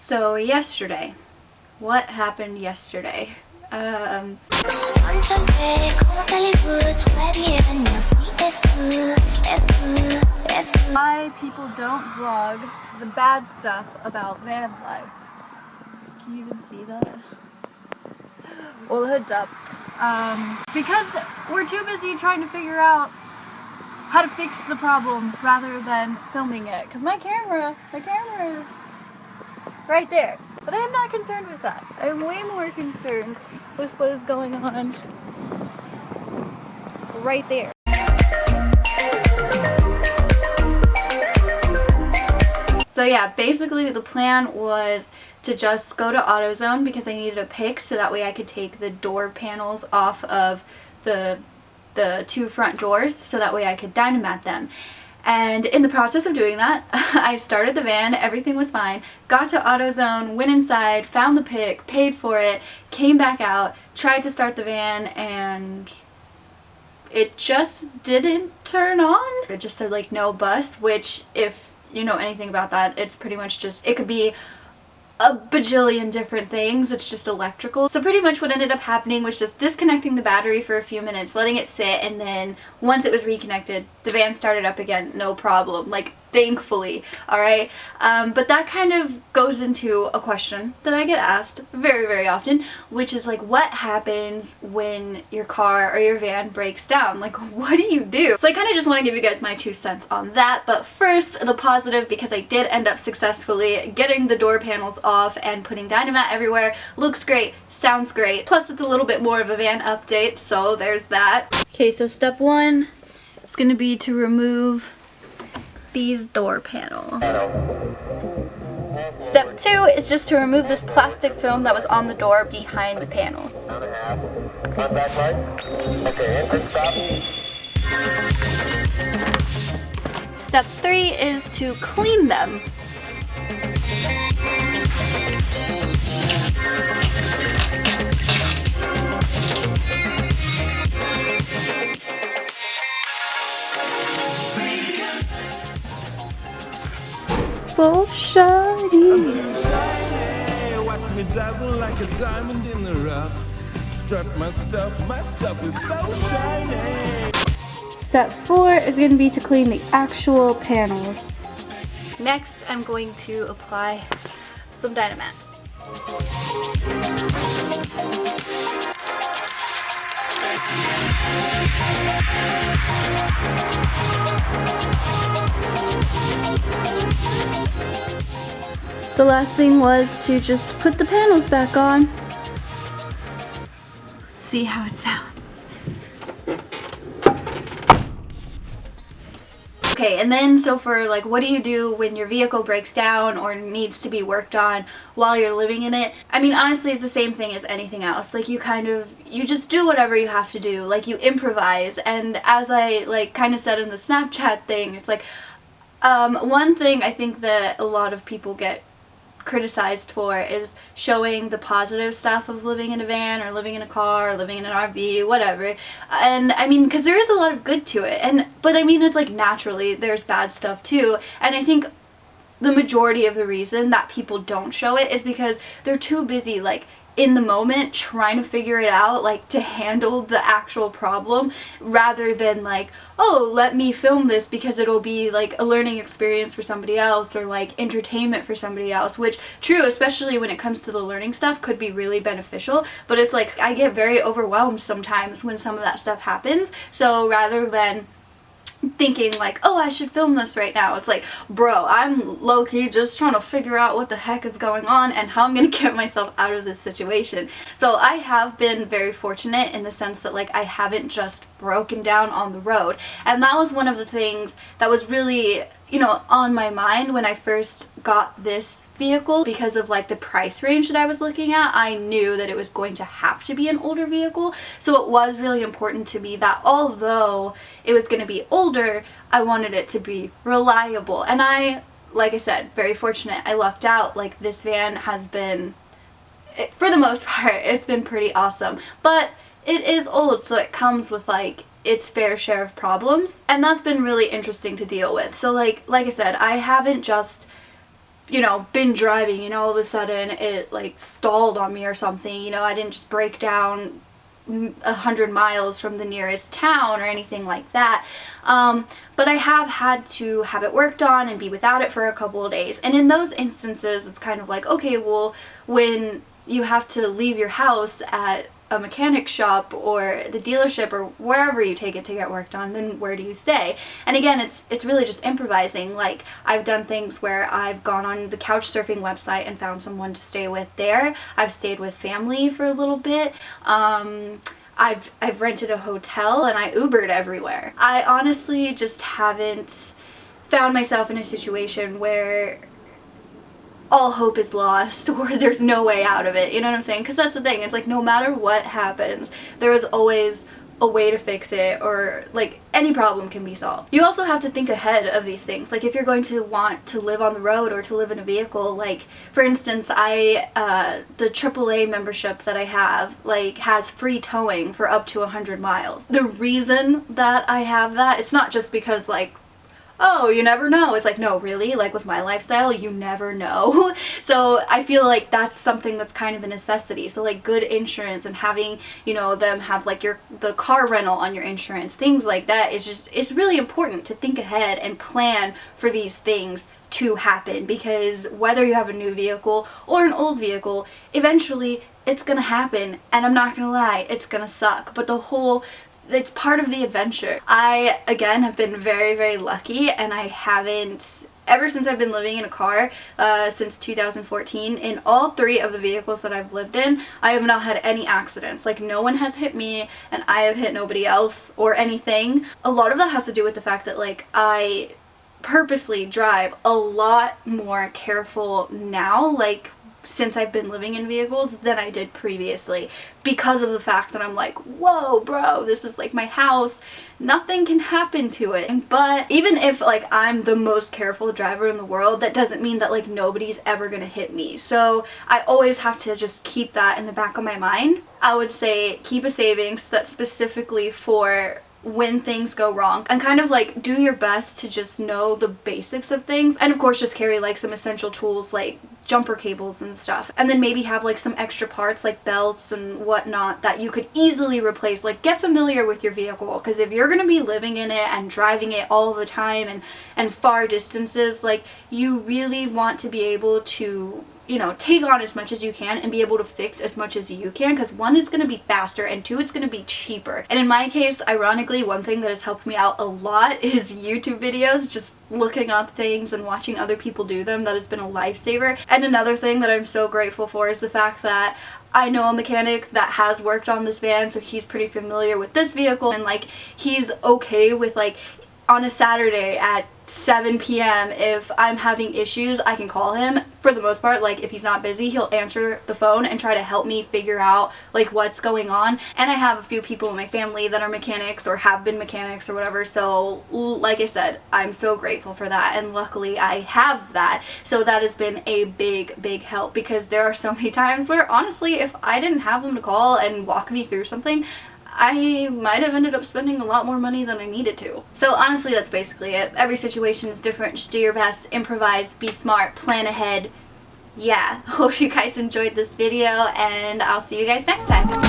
So yesterday, what happened yesterday? Why people don't vlog the bad stuff about van life. Can you even see that? Well, the hood's up. Because we're too busy trying to figure out how to fix the problem rather than filming it. Because my camera is right there. But I am not concerned with that. I am way more concerned with what is going on right there. So yeah, basically the plan was to just go to AutoZone because I needed a pick so that way I could take the door panels off of the two front doors so that way I could dynamat them. And in the process of doing that, I started the van, everything was fine, got to AutoZone, went inside, found the pick, paid for it, came back out, tried to start the van, and it just didn't turn on. It just said like no bus, which if you know anything about that, it's pretty much just, it could be a bajillion different things. It's just electrical. So pretty much what ended up happening was just disconnecting the battery for a few minutes, letting it sit, and then once it was reconnected, the van started up again, no problem. Like, thankfully, alright? But that kind of goes into a question that I get asked very, very often, which is like, what happens when your car or your van breaks down? Like, what do you do? So I kind of just want to give you guys my 2 cents on that, but first, the positive, because I did end up successfully getting the door panels off and putting Dynamat everywhere. Looks great, sounds great, plus it's a little bit more of a van update, so there's that. Okay, so step 1 is going to be to remove these door panels. Step 2 is just to remove this plastic film that was on the door behind the panel. Step 3 is to clean them. So shiny. Watch me dazzle like a diamond in the rough. Strut my stuff is so shiny. Step 4 is going to be to clean the actual panels. Next, I'm going to apply some Dynamat. The last thing was to just put the panels back on. See how it sounds. Okay, and then so for like, what do you do when your vehicle breaks down or needs to be worked on while you're living in it? I mean, honestly, it's the same thing as anything else. Like, you just do whatever you have to do. Like, you improvise. And as I like kind of said in the Snapchat thing, it's like, one thing I think that a lot of people get criticized for is showing the positive stuff of living in a van or living in a car or living in an RV, whatever. And I mean, because there is a lot of good to it, but I mean, it's like naturally there's bad stuff too, and I think the majority of the reason that people don't show it is because they're too busy like in the moment trying to figure it out, like to handle the actual problem, rather than like, oh, let me film this because it'll be like a learning experience for somebody else or like entertainment for somebody else, which, true, especially when it comes to the learning stuff, could be really beneficial. But it's like, I get very overwhelmed sometimes when some of that stuff happens, so rather than thinking like, oh, I should film this right now, it's like, bro, I'm low-key just trying to figure out what the heck is going on and how I'm gonna get myself out of this situation. So I have been very fortunate in the sense that like I haven't just broken down on the road, and that was one of the things that was really, you know, on my mind when I first got this vehicle. Because of like the price range that I was looking at, I knew that it was going to have to be an older vehicle, so it was really important to me that although it was going to be older, I wanted it to be reliable. And I, like I said, very fortunate. I lucked out. Like, this van has been, for the most part, it's been pretty awesome, but it is old, so it comes with like its fair share of problems, and that's been really interesting to deal with. So like I said, I haven't just you know, been driving and all of a sudden it like stalled on me or something. You know, I didn't just break down 100 miles from the nearest town or anything like that. But I have had to have it worked on and be without it for a couple of days. And in those instances, it's kind of like, okay, well, when you have to leave your house at a mechanic shop or the dealership or wherever you take it to get worked on, then where do you stay? And again, it's really just improvising. Like, I've done things where I've gone on the couch surfing website and found someone to stay with there. I've stayed with family for a little bit. I've rented a hotel and I Ubered everywhere. I honestly just haven't found myself in a situation where all hope is lost or there's no way out of it, you know what I'm saying? Because that's the thing, it's like no matter what happens, there is always a way to fix it, or like any problem can be solved. You also have to think ahead of these things. Like if you're going to want to live on the road or to live in a vehicle, like for instance, the AAA membership that I have like has free towing for up to 100 miles. The reason that I have that, it's not just because like, oh, you never know. It's like, no, really? Like with my lifestyle, you never know. So I feel like that's something that's kind of a necessity. So like good insurance and having, you know, them have like the car rental on your insurance, things like that is just, it's really important to think ahead and plan for these things to happen, because whether you have a new vehicle or an old vehicle, eventually it's gonna happen, and I'm not gonna lie, it's gonna suck. But it's part of the adventure. I, again, have been very, very lucky, and I haven't, ever since I've been living in a car, since 2014, in all 3 of the vehicles that I've lived in, I have not had any accidents. Like, no one has hit me, and I have hit nobody else or anything. A lot of that has to do with the fact that, like, I purposely drive a lot more careful now, like, since I've been living in vehicles than I did previously, because of the fact that I'm like, whoa bro, this is like my house, nothing can happen to it. But even if like I'm the most careful driver in the world, that doesn't mean that like nobody's ever gonna hit me. So I always have to just keep that in the back of my mind. I would say keep a savings that's specifically for when things go wrong, and kind of like do your best to just know the basics of things, and of course just carry like some essential tools like jumper cables and stuff, and then maybe have like some extra parts like belts and whatnot that you could easily replace. Like get familiar with your vehicle, because if you're gonna be living in it and driving it all the time and far distances, like you really want to be able to, you know, take on as much as you can and be able to fix as much as you can, because 1, it's going to be faster, and 2, it's going to be cheaper. And in my case, ironically, one thing that has helped me out a lot is YouTube videos, just looking up things and watching other people do them. That has been a lifesaver. And another thing that I'm so grateful for is the fact that I know a mechanic that has worked on this van, so he's pretty familiar with this vehicle, and like he's okay with like on a Saturday at 7 p.m. if I'm having issues, I can call him. For the most part, like if he's not busy, he'll answer the phone and try to help me figure out like what's going on. And I have a few people in my family that are mechanics or have been mechanics or whatever, so like I said, I'm so grateful for that, and luckily I have that. So that has been a big help, because there are so many times where honestly, if I didn't have them to call and walk me through something, I might have ended up spending a lot more money than I needed to. So honestly, that's basically it. Every situation is different. Just do your best, improvise, be smart, plan ahead. Yeah, hope you guys enjoyed this video, and I'll see you guys next time.